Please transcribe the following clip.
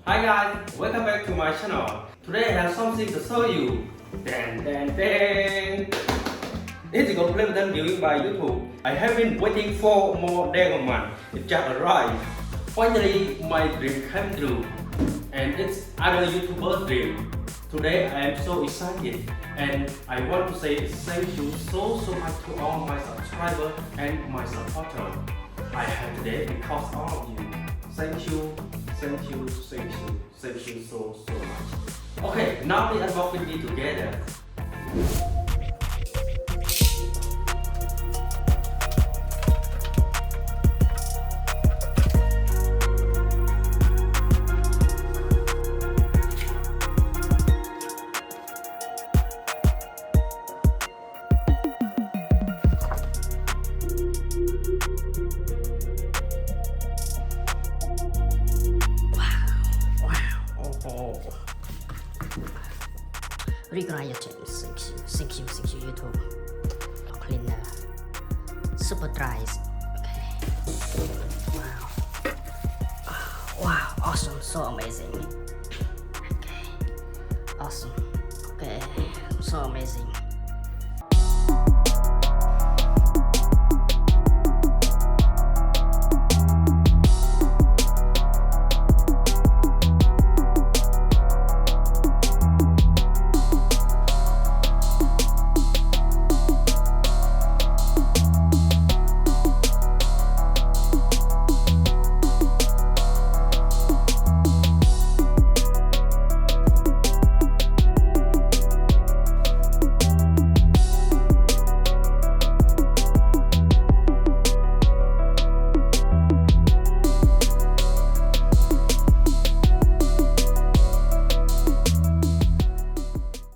Hi guys, welcome back to my channel. Today I have something to show you. Dang, dang, dang. This is completed viewing by YouTube. I have been waiting for more than a month. It just arrived. Finally, my dream came true. And it's other YouTuber's dream. Today I am so excited and I want to say thank you so much to all my subscribers and my supporters. I have today because of all of you. Thank you so much. Okay, now we unbox with me together. Regret your channel. Thank you, YouTube. Cleaner, super dry. Okay. Wow, awesome, so amazing. Okay, awesome. Okay, so amazing.